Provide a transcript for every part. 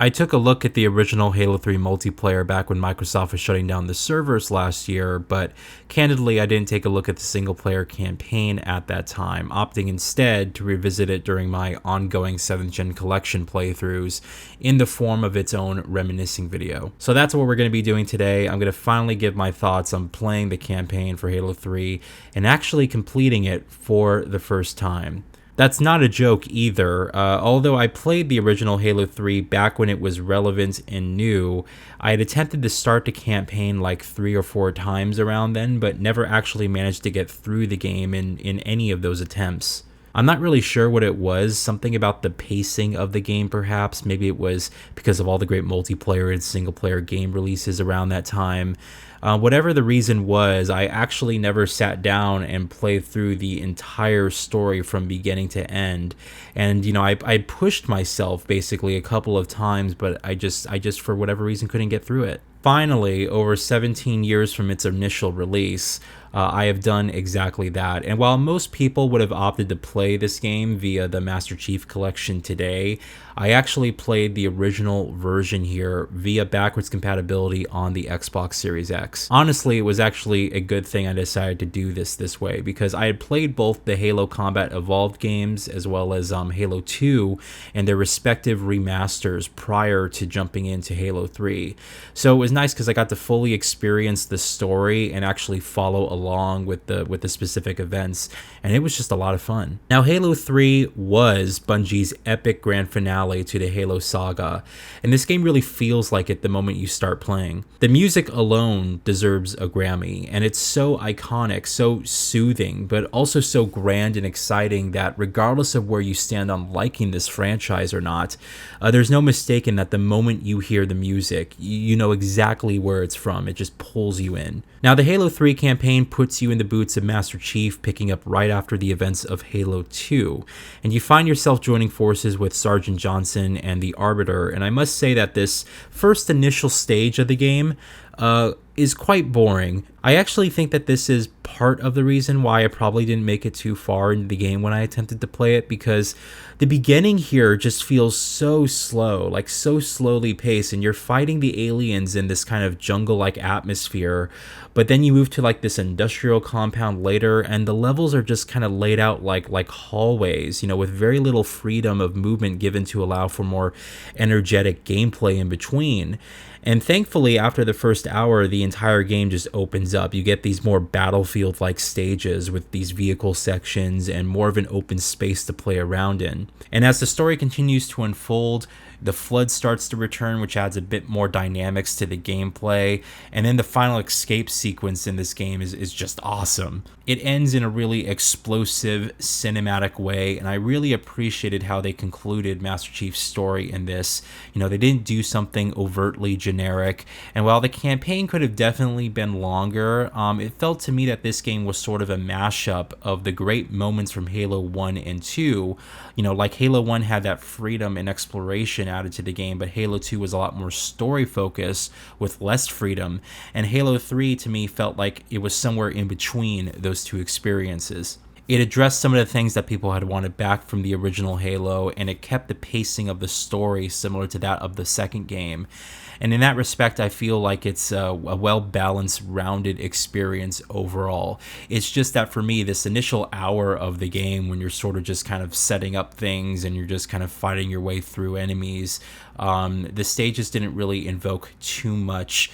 I took a look at the original Halo 3 multiplayer back when Microsoft was shutting down the servers last year, but candidly, I didn't take a look at the single player campaign at that time, opting instead to revisit it during my ongoing 7th Gen collection playthroughs in the form of its own reminiscing video. So that's what we're going to be doing today. I'm going to finally give my thoughts on playing the campaign for Halo 3 and actually completing it for the first time. That's not a joke either. Although I played the original Halo 3 back when it was relevant and new, I had attempted to start the campaign like 3 or 4 times around then, but never actually managed to get through the game in any of those attempts. I'm not really sure what it was, something about the pacing of the game perhaps. Maybe it was because of all the great multiplayer and single player game releases around that time. Whatever the reason was, I actually never sat down and played through the entire story from beginning to end. And, I pushed myself basically a couple of times, but I just for whatever reason couldn't get through it. Finally, over 17 years from its initial release, I have done exactly that. And while most people would have opted to play this game via the Master Chief Collection today, I actually played the original version here via backwards compatibility on the Xbox Series X. Honestly, it was actually a good thing I decided to do this way, because I had played both the Halo Combat Evolved games as well as Halo 2 and their respective remasters prior to jumping into Halo 3. So it was nice because I got to fully experience the story and actually follow along with the specific events, and it was just a lot of fun. Now, Halo 3 was Bungie's epic grand finale to the Halo saga, and this game really feels like it the moment you start playing. The music alone deserves a Grammy, and it's so iconic, so soothing, but also so grand and exciting that regardless of where you stand on liking this franchise or not, there's no mistaking that the moment you hear the music, you know exactly where it's from. It just pulls you in. Now, the Halo 3 campaign puts you in the boots of Master Chief, picking up right after the events of Halo 2, and you find yourself joining forces with Sergeant Johnson and the Arbiter, and I must say that this first initial stage of the game is quite boring. I actually think that this is part of the reason why I probably didn't make it too far into the game when I attempted to play it, because the beginning here just feels so slow, like so slowly paced, and you're fighting the aliens in this kind of jungle-like atmosphere, but then you move to like this industrial compound later, and the levels are just kind of laid out like hallways, with very little freedom of movement given to allow for more energetic gameplay in between. And thankfully, after the first hour, the entire game just opens up. You get these more battlefield-like stages with these vehicle sections and more of an open space to play around in. And as the story continues to unfold, the flood starts to return, which adds a bit more dynamics to the gameplay. And then the final escape sequence in this game is just awesome. It ends in a really explosive, cinematic way, and I really appreciated how they concluded Master Chief's story in this. They didn't do something overtly generic, and while the campaign could have definitely been longer, it felt to me that this game was sort of a mashup of the great moments from Halo 1 and 2. Like Halo 1 had that freedom and exploration added to the game, but Halo 2 was a lot more story focused with less freedom, and Halo 3 to me felt like it was somewhere in between those two experiences. It addressed some of the things that people had wanted back from the original Halo, and it kept the pacing of the story similar to that of the second game. And in that respect, I feel like it's a well-balanced, rounded experience overall. It's just that for me, this initial hour of the game, when you're sort of just kind of setting up things and you're just kind of fighting your way through enemies, the stages didn't really invoke too much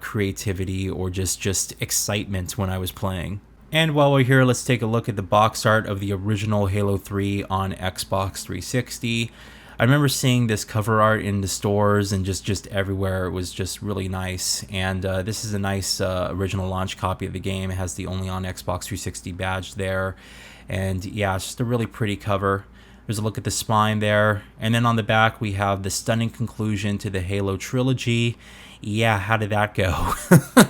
creativity or just excitement when I was playing. And while we're here, let's take a look at the box art of the original Halo 3 on Xbox 360. I remember seeing this cover art in the stores and just everywhere. It was just really nice. And this is a nice original launch copy of the game. It has the only on Xbox 360 badge there. And yeah, it's just a really pretty cover. There's a look at the spine there. And then on the back, we have the stunning conclusion to the Halo trilogy. Yeah, how did that go?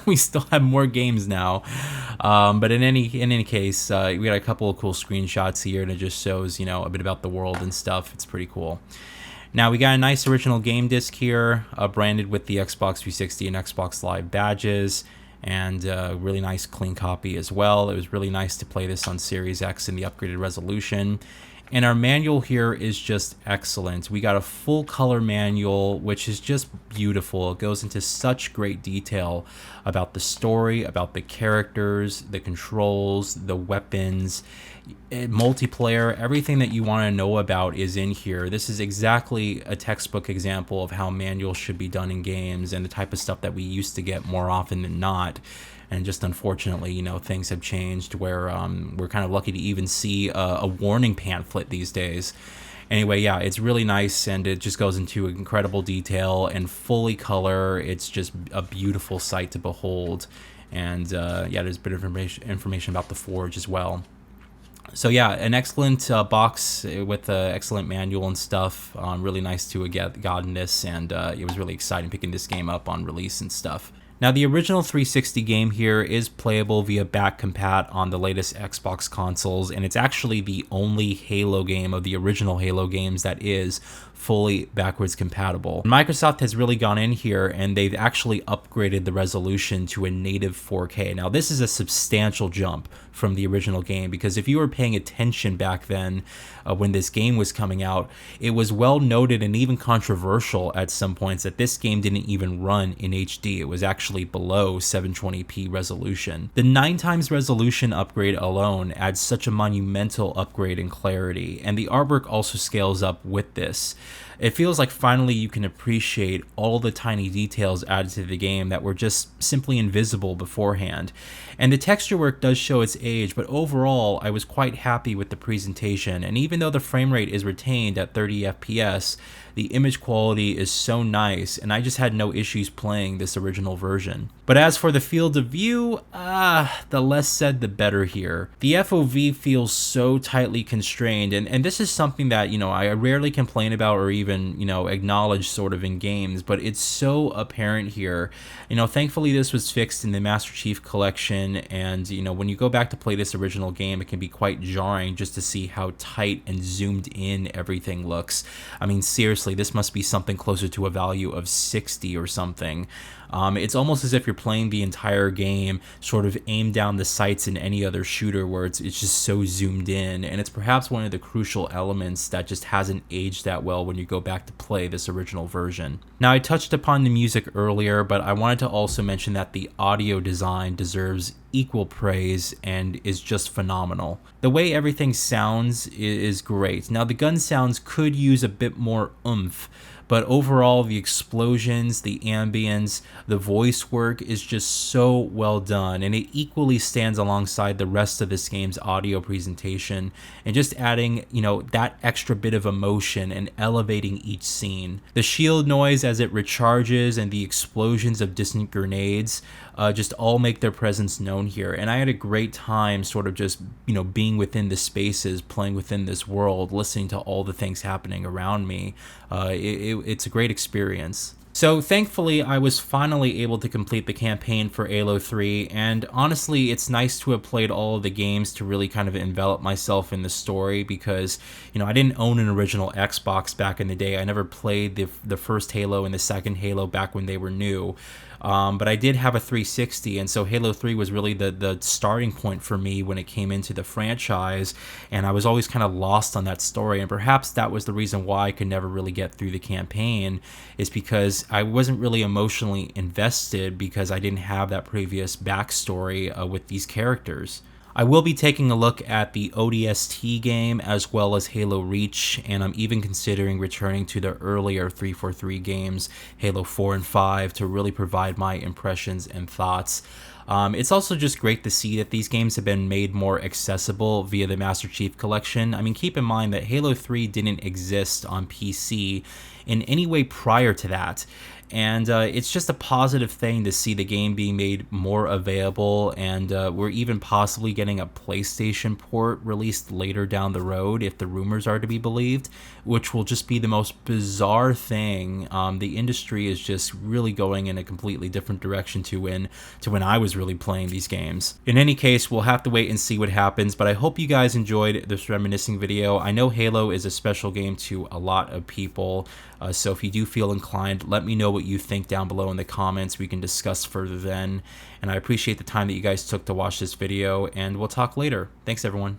We still have more games now. But in any case, we got a couple of cool screenshots here, and it just shows, a bit about the world and stuff. It's pretty cool. Now, we got a nice original game disc here, branded with the Xbox 360 and Xbox Live badges, and a really nice clean copy as well. It was really nice to play this on Series X in the upgraded resolution. And our manual here is just excellent. We got a full color manual, which is just beautiful. It goes into such great detail about the story, about the characters, the controls, the weapons, multiplayer, everything that you want to know about is in here. This is exactly a textbook example of how manuals should be done in games and the type of stuff that we used to get more often than not. And just unfortunately, you know, things have changed where we're kind of lucky to even see a warning pamphlet these days. Anyway, yeah, it's really nice, and it just goes into incredible detail and fully color. It's just a beautiful sight to behold. And yeah, there's a bit of information about the Forge as well. So yeah, an excellent box with an excellent manual and stuff. Really nice to have gotten this, and it was really exciting picking this game up on release and stuff. Now, the original 360 game here is playable via back compat on the latest Xbox consoles, and it's actually the only Halo game of the original Halo games that is fully backwards compatible. Microsoft has really gone in here and they've actually upgraded the resolution to a native 4K. Now, this is a substantial jump from the original game, because if you were paying attention back then when this game was coming out, it was well noted and even controversial at some points that this game didn't even run in HD. It was actually below 720p resolution. The 9x resolution upgrade alone adds such a monumental upgrade in clarity, and the artwork also scales up with this. It feels like finally you can appreciate all the tiny details added to the game that were just simply invisible beforehand. And the texture work does show its age, but overall I was quite happy with the presentation, and even though the frame rate is retained at 30 FPS, the image quality is so nice, and I just had no issues playing this original version. But as for the field of view, the less said the better here. The FOV feels so tightly constrained, and this is something that, you know, I rarely complain about or even, you know, acknowledge sort of in games, but it's so apparent here. You know, thankfully this was fixed in the Master Chief Collection, and, you know, when you go back to play this original game, it can be quite jarring just to see how tight and zoomed in everything looks. I mean, seriously, this must be something closer to a value of 60 or something. It's almost as if you're playing the entire game sort of aimed down the sights in any other shooter where it's just so zoomed in, and it's perhaps one of the crucial elements that just hasn't aged that well when you go back to play this original version. Now, I touched upon the music earlier, but I wanted to also mention that the audio design deserves equal praise and is just phenomenal. The way everything sounds is great. Now, the gun sounds could use a bit more oomph, but overall the explosions, the ambience, the voice work is just so well done, and it equally stands alongside the rest of this game's audio presentation and just adding, you know, that extra bit of emotion and elevating each scene. The shield noise as it recharges and the explosions of distant grenades just all make their presence known here, and I had a great time sort of just, you know, being within the spaces, playing within this world, listening to all the things happening around me. It's a great experience. So thankfully, I was finally able to complete the campaign for Halo 3, and honestly, it's nice to have played all of the games to really kind of envelop myself in the story, because, you know, I didn't own an original Xbox back in the day. I never played the first Halo and the second Halo back when they were new. But I did have a 360, and so Halo 3 was really the starting point for me when it came into the franchise, and I was always kind of lost on that story, and perhaps that was the reason why I could never really get through the campaign, is because I wasn't really emotionally invested because I didn't have that previous backstory with these characters. I will be taking a look at the ODST game as well as Halo Reach, and I'm even considering returning to the earlier 343 games, Halo 4 and 5, to really provide my impressions and thoughts. It's also just great to see that these games have been made more accessible via the Master Chief Collection. I mean, keep in mind that Halo 3 didn't exist on PC in any way prior to that. And it's just a positive thing to see the game being made more available, and we're even possibly getting a PlayStation port released later down the road, if the rumors are to be believed, which will just be the most bizarre thing. The industry is just really going in a completely different direction to when I was really playing these games. In any case, we'll have to wait and see what happens, but I hope you guys enjoyed this reminiscing video. I know Halo is a special game to a lot of people, so if you do feel inclined, let me know what you think down below in the comments. We can discuss further then, and I appreciate the time that you guys took to watch this video, and we'll talk later. Thanks, everyone.